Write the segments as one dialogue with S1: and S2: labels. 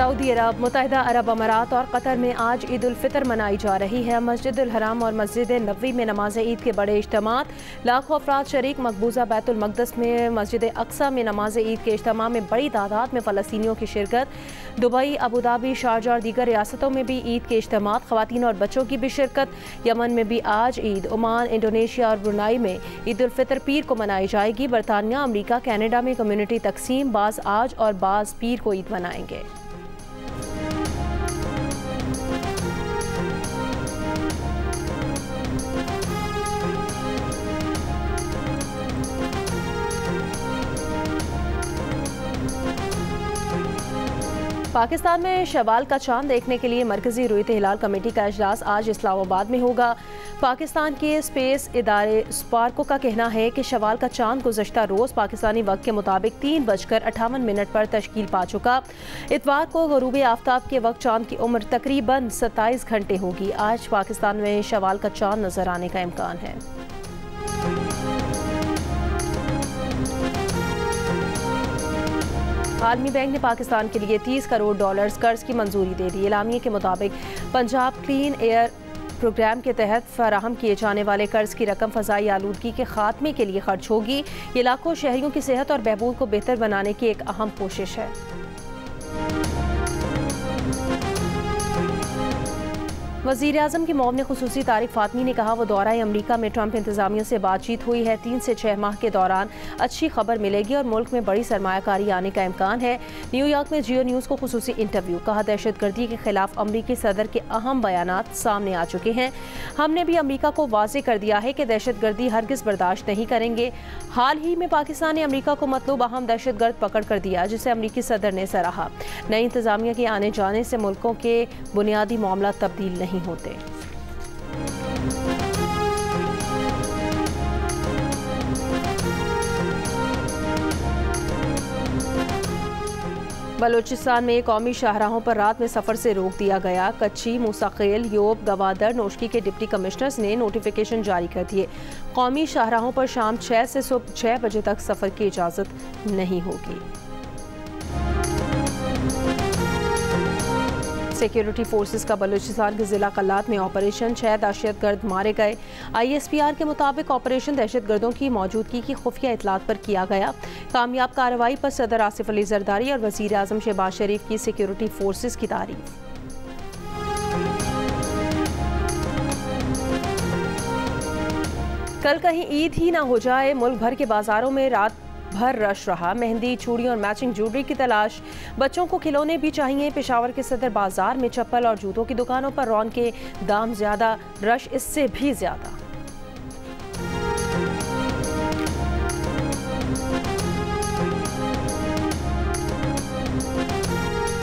S1: Saudi अरब, मुत्तहिदा अरब अमारात और Qatar में आज ईद उल फितर मनाई जा रही है। मस्जिद उल हराम और मस्जिद नबवी में नमाज ईद के बड़े इज्तिमात, लाखों अफराद शरीक। मकबूजा बैतुल मक़दस में मस्जिद अक्सा में नमाज ईद के इज्तिमा में बड़ी तादाद में फ़लस्तीनियों की शिरकत। दुबई, अबूधाबी, शारजा और दीगर रियासतों में भी ईद के इज्तिमात, ख़वातीन और बच्चों की भी शिरकत। यमन में भी आज ईद। ओमान, इंडोनेशिया और ब्रुनाई में ईद उल फितर पीर को मनाई जाएगी। बरतानिया, अमरीका, कैनेडा में कम्यूनिटी तकसीम, बाज़ आज और बाज़ पीर को ईद मनाएंगे। पाकिस्तान में शवाल का चांद देखने के लिए मरकजी रुयत हिलाल कमेटी का इजलास आज इस्लामाबाद में होगा। पाकिस्तान के स्पेस इदारे स्पार्को का कहना है कि शवाल का चांद गुज़श्ता रोज़ पाकिस्तानी वक्त के मुताबिक 3:58 पर तश्कील पा चुका। इतवार को ग़ुरूब आफ्ताब के वक्त चांद की उम्र तकरीबन 27 घंटे होगी। आज पाकिस्तान में शवाल का चांद नजर आने का इम्कान है। आलमी बैंक ने पाकिस्तान के लिए $30 करोड़ कर्ज की मंजूरी दे दी। एलामिये के मुताबिक पंजाब क्लीन एयर प्रोग्राम के तहत फराहम किए जाने वाले कर्ज की रकम फ़ज़ाई आलूदगी के खात्मे के लिए खर्च होगी। ये लाखों शहरियों की सेहत और बहबूद को बेहतर बनाने की एक अहम कोशिश है। वज़ीर आज़म की मौम ने खुसूसी तारिक फ़ातमी ने कहा, वो दौरा अमरीका में ट्रंप इंतज़ामिया से बातचीत हुई है। 3 से 6 माह के दौरान अच्छी खबर मिलेगी और मुल्क में बड़ी सरमायाकारी आने का इम्कान है। न्यूयॉर्क में जियो न्यूज़ को खुसूसी इंटरव्यू। कहा, दहशतगर्दी के खिलाफ अमरीकी सदर के अहम बयानात सामने आ चुके हैं। हमने भी अमरीका को वाज़ेह कर दिया है कि दहशतगर्दी हरगिज़ बर्दाश्त नहीं करेंगे। हाल ही में पाकिस्तान ने अमरीका को मतलूब अहम दहशतगर्द पकड़ कर दिया, जिसे अमरीकी सदर ने सराहा। नई इंतज़ामिया के आने जाने से मुल्कों के बुनियादी मामला तब्दील नहीं होते। बलूचिस्तान में कौमी शाहराहों पर रात में सफ़र से रोक दिया गया। कच्ची, मूसाखेल, योब, गवादर, नोशकी के डिप्टी कमिश्नर्स ने नोटिफिकेशन जारी कर दिए। कौमी शाहराहों पर शाम 6 से सुबह 6 बजे तक सफ़र की इजाज़त नहीं होगी। सिक्योरिटी फोर्सेस का बलूचिस्तान के ज़िला कल्लात में ऑपरेशन, 6 दहशतगर्द मारे गए। ISPR के मुताबिक ऑपरेशन दहशतगर्दों की मौजूदगी की खुफिया इतलात पर किया गया। कामयाब कार्रवाई पर सदर आसिफ अली जरदारी और वज़ीर आज़म शहबाज शरीफ की सिक्योरिटी फोर्सेस की तारीफ। कल कहीं ईद ही ना हो जाए, मुल्क भर के बाजारों में रात भर रश रहा। मेहंदी, चूड़ी और मैचिंग ज्वेलरी की तलाश। बच्चों को खिलौने भी चाहिए। पेशावर के सदर बाजार में चप्पल और जूतों की दुकानों पर रौनके, दाम ज्यादा, रश इससे भी ज्यादा।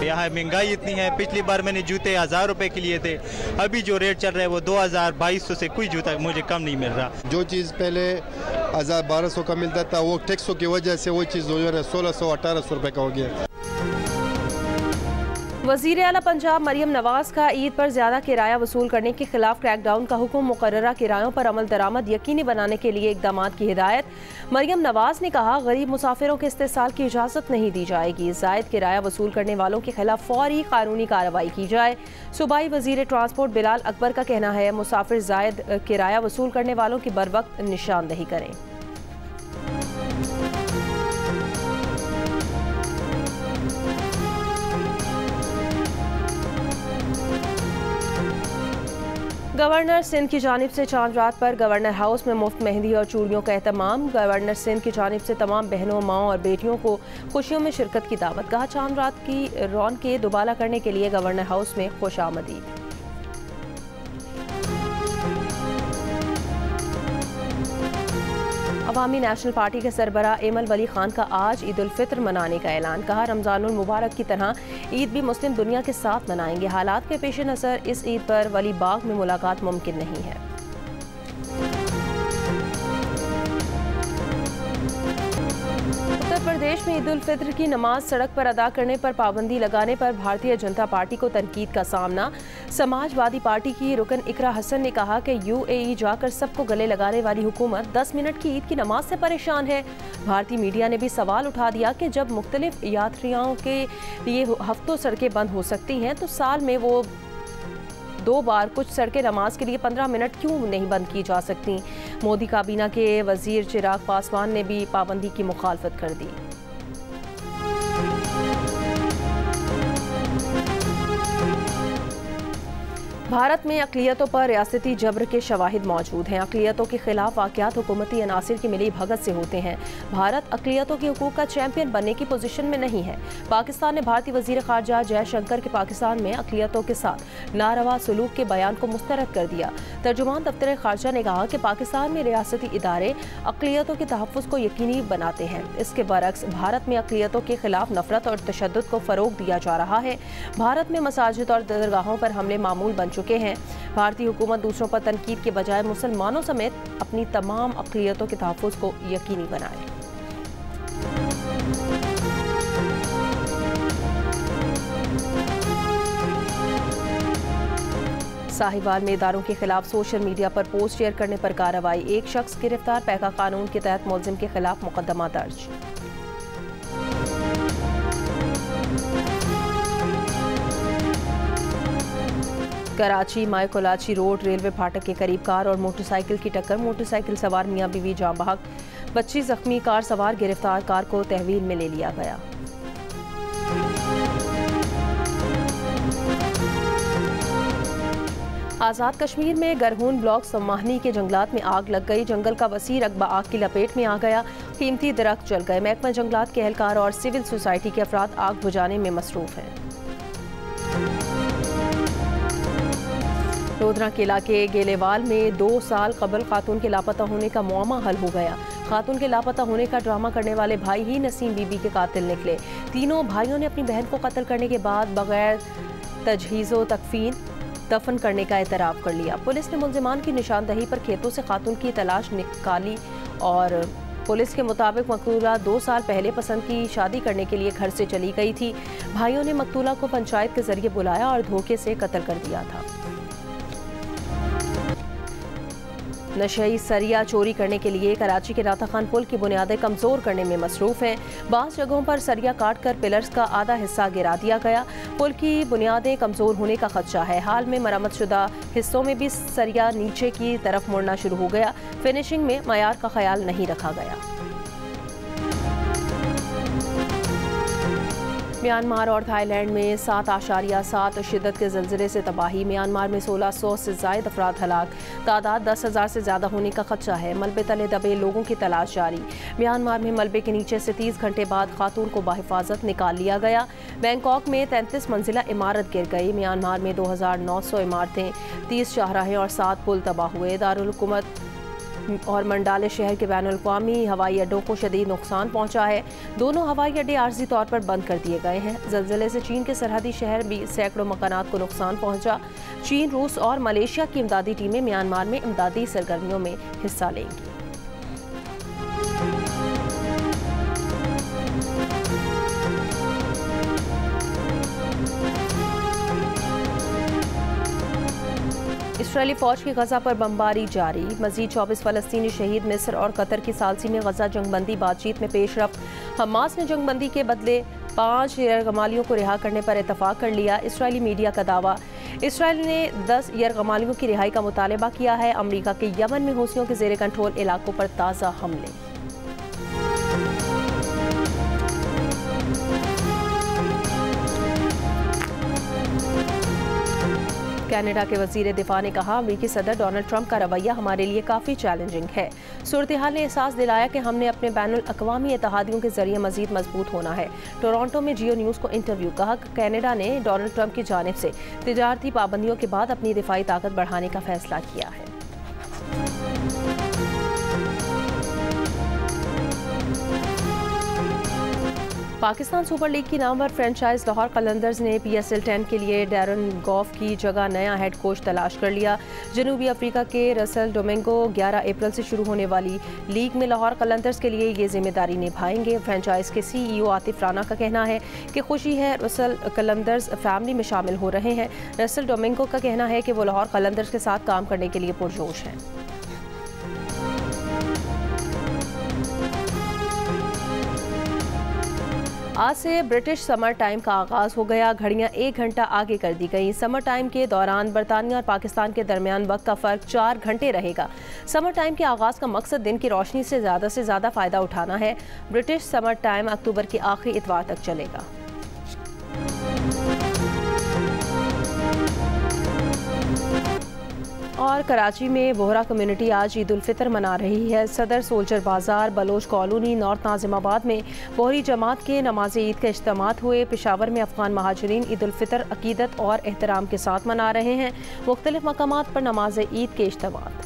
S2: यहाँ महंगाई इतनी है। पिछली बार मैंने जूते 1000 रुपए के लिए थे, अभी जो रेट चल रहा है वो 2200 से कोई जूता मुझे कम नहीं मिल रहा।
S3: जो चीज़ पहले 1200 का मिलता था, वो टैक्सों की वजह से वो चीज़ 1600-1800 रुपए का हो गया।
S1: वज़ीर आला पंजाब मरियम नवाज का ईद पर ज़्यादा किराया वसूल करने के खिलाफ क्रैकडाउन का हुक्म। मुकर्ररा किरायों पर अमल दरामद यकीनी बनाने के लिए इक़दामात की हिदायत। मरियम नवाज ने कहा, गरीब मुसाफिरों के इस्तेसाल की इजाज़त नहीं दी जाएगी। ज़ायद किराया वसूल करने वालों के खिलाफ फौरी कानूनी कार्रवाई की जाए। सूबाई वज़ीर ट्रांसपोर्ट बिलाल अकबर का कहना है, मुसाफिर ज़ायद किराया वसूल करने वालों की बर वक्त निशानदही करें। गवर्नर सिंध की जानिब से चांद रात पर गवर्नर हाउस में मुफ्त मेहंदी और चूड़ियों का एहतमाम। गवर्नर सिंध की जानिब से तमाम बहनों, माओं और बेटियों को खुशियों में शिरकत की दावत। कहा, चांद रात की रौनकें दुबाला करने के लिए गवर्नर हाउस में खुशामदीद। अवामी नेशनल पार्टी के सरबराह एमल वली खान का आज ईद उल फितर मनाने का ऐलान। कहा, रमज़ानुल मुबारक की तरह ईद भी मुस्लिम दुनिया के साथ मनाएंगे। हालात के पेश नज़र इस ईद पर वली बाग में मुलाकात मुमकिन नहीं है। उत्तर प्रदेश में ईद उल फित्र की नमाज सड़क पर अदा करने पर पाबंदी लगाने पर भारतीय जनता पार्टी को तनकीद का सामना। समाजवादी पार्टी की रुकन इकरा हसन ने कहा कि यूएई जाकर सबको गले लगाने वाली हुकूमत 10 मिनट की ईद की नमाज से परेशान है। भारतीय मीडिया ने भी सवाल उठा दिया कि जब मुख्तलिफ यात्रियों के लिए हफ्तों सड़कें बंद हो सकती हैं तो साल में वो 2 बार कुछ सड़कें नमाज के लिए 15 मिनट क्यों नहीं बंद की जा सकती। मोदी काबीना के वजीर चिराग पासवान ने भी पाबंदी की मुखालफत कर दी। भारत में अक़लियतों पर रियासती जबर के शवाहिद मौजूद हैं। अक़लियतों के खिलाफ वाक़यात हुकूमती अनासिर की मिली भगत से होते हैं। भारत अक़लियतों के हुकूक का चैंपियन बनने की पोजीशन में नहीं है। पाकिस्तान ने भारतीय वज़ीर ख़ारजा जयशंकर के पाकिस्तान में अक़लियतों के साथ नारवा सलूक के बयान को मुस्तरद कर दिया। तर्जुमान दफ्तर ख़ारजा ने कहा कि पाकिस्तान में रियासती इदारे अक़लियतों के तहफ़्फ़ुज़ को यकीनी बनाते हैं। इसके बरक्स भारत में अक़लियतों के खिलाफ नफरत और तशद्दुद को फ़रोग़ दिया जा रहा है। भारत में मसाजिद और दरगाहों पर हमले मामूल बन चुके हैं। भारतीय हुकूमत दूसरों पर तनकीद के बजाय मुसलमानों समेत अपनी तमाम अक़लियतों के तहफ़्फ़ुज़ को यकीनी बनाए। साहिवाल में इदारों के खिलाफ सोशल मीडिया पर पोस्ट शेयर करने पर कार्रवाई। एक शख्स गिरफ्तार। पैका कानून के तहत मुलजिम के खिलाफ मुकदमा दर्ज। कराची मायकोलाची रोड रेलवे फाटक के करीब कार और मोटरसाइकिल की टक्कर। मोटरसाइकिल सवार मियां बीवी जाँ बहक, 25 जख्मी। कार सवार गिरफ्तार। कार को तहवील में ले लिया गया। आज़ाद कश्मीर में गरहून ब्लॉक सम्माहनी के जंगलात में आग लग गई। जंगल का वसी रकबा आग की लपेट में आ गया। कीमती दरख्त जल गए। महकमा जंगलात के एहलकार और सिविल सोसाइटी के अफराद आग बुझाने में मसरूफ हैं। लोधरा के इलाके गेलेवाल में 2 साल कबल खातून के लापता होने का मुआमा हल हो गया। खातून के लापता होने का ड्रामा करने वाले भाई ही नसीम बीबी के कातिल निकले। तीनों भाइयों ने अपनी बहन को कत्ल करने के बाद बगैर तजहीज़ो तकफीन दफन करने का एतराफ़ कर लिया। पुलिस ने मुल्जिमान की निशानदही पर खेतों से खातून की तलाश निकाली और पुलिस के मुताबिक मकतूला 2 साल पहले पसंद की शादी करने के लिए घर से चली गई थी। भाइयों ने मकतूला को पंचायत के जरिए बुलाया और धोखे से कत्ल कर दिया था। नशई सरिया चोरी करने के लिए कराची के राता खान पुल की बुनियादें कमज़ोर करने में मसरूफ़ हैं। बाज़ जगहों पर सरिया काट कर पिलर्स का आधा हिस्सा गिरा दिया गया। पुल की बुनियादें कमज़ोर होने का खदशा है। हाल में मरम्मतशुदा हिस्सों में भी सरिया नीचे की तरफ मुड़ना शुरू हो गया। फिनिशिंग में मयार का ख्याल नहीं रखा गया। म्यांमार और थाईलैंड में 7.7 शिद्दत के ज़लज़ले से तबाही। म्यांमार में 1600 से ज़ायद अफराद हलाक। तादाद 10,000 से ज़्यादा होने का खदशा है। मलबे तले दबे लोगों की तलाश जारी। म्यांमार में मलबे के नीचे से 30 घंटे बाद खातून को बाहिफाजत निकाल लिया गया। बैंकॉक में 33 मंजिला इमारत गिर गई। म्यांमार में 2900 इमारतें, 30 शाहराहें और 7 पुल तबाह हुए। दारुल हुकूमत और मंडाले शहर के बैनुल-अक़वामी हवाई अड्डों को शदीद नुकसान पहुंचा है। दोनों हवाई अड्डे आर्जी तौर पर बंद कर दिए गए हैं। ज़लज़ले से चीन के सरहदी शहर भी सैकड़ों मकानात को नुकसान पहुंचा। चीन, रूस और मलेशिया की इमदादी टीमें म्यांमार में इमदादी सरगर्मियों में हिस्सा लेंगी। इसराइली फ़ौज की गज़ा पर बमबारी जारी। मज़ीद 24 फ़लस्तीनी शहीद। मिस्र और कतर की सालसी में गज़ा जंगबंदी बातचीत में पेशरफ्त। हमास ने जंगबंदी के बदले 5 यरगमालियों को रिहा करने पर इतफ़ाक़ कर लिया। इसराइली मीडिया का दावा। इसराइल ने 10 यरगमालियों की रिहाई का मुतालबा किया है। अमरीका के यमन में हूसियों के ज़ेर कंट्रोल इलाकों पर ताज़ा हमले। कनाडा के वज़ीर दिफा ने कहा, अमेरिकी सदर डोनाल्ड ट्रंप का रवैया हमारे लिए काफ़ी चैलेंजिंग है। सूरत हाल ने एहसास दिलाया कि हमने अपने बैनुल अक़वामी इत्तेहादियों के जरिए मज़ीद मजबूत होना है। टोरंटो में जियो न्यूज़ को इंटरव्यू। कहा कि कनाडा ने डोनाल्ड ट्रंप की जानिब से तिजारती पाबंदियों के बाद अपनी दिफाई ताकत बढ़ाने का फैसला किया है। पाकिस्तान सुपर लीग की नामवर फ्रेंचाइज लाहौर कलंदर्स ने PSL 10 के लिए डैरन गॉफ की जगह नया हेड कोच तलाश कर लिया। जनूबी अफ्रीका के रसल डोमिंगो 11 अप्रैल से शुरू होने वाली लीग में लाहौर कलंदर्स के लिए ये जिम्मेदारी निभाएंगे। फ्रेंचाइज के CEO आतिफ राना का कहना है कि खुशी है रसल कलंदर्स फैमिली में शामिल हो रहे हैं। रसल डोमिंगो का कहना है कि वो लाहौर कलंदर्स के साथ काम करने के लिए पुरजोश हैं। आज से ब्रिटिश समर टाइम का आगाज़ हो गया। घड़ियां 1 घंटा आगे कर दी गई। समर टाइम के दौरान बरतानिया और पाकिस्तान के दरमियान वक्त का फ़र्क 4 घंटे रहेगा। समर टाइम के आगाज़ का मकसद दिन की रोशनी से ज़्यादा फ़ायदा उठाना है। ब्रिटिश समर टाइम अक्टूबर के आखिरी इतवार तक चलेगा। और कराची में बोहरा कम्युनिटी आज ईद उल फितर मना रही है। सदर सोल्जर बाज़ार, बलोच कॉलोनी, नॉर्थ नाजिमाबाद में बोहरी जमात के नमाज ईद के इज्तिमात हुए। पेशावर में अफ़गान महाजरीन ईद उल फितर अकीदत और एहतराम के साथ मना रहे हैं। मुख्तलिफ मकामात पर नमाज ईद के इज्तिमात।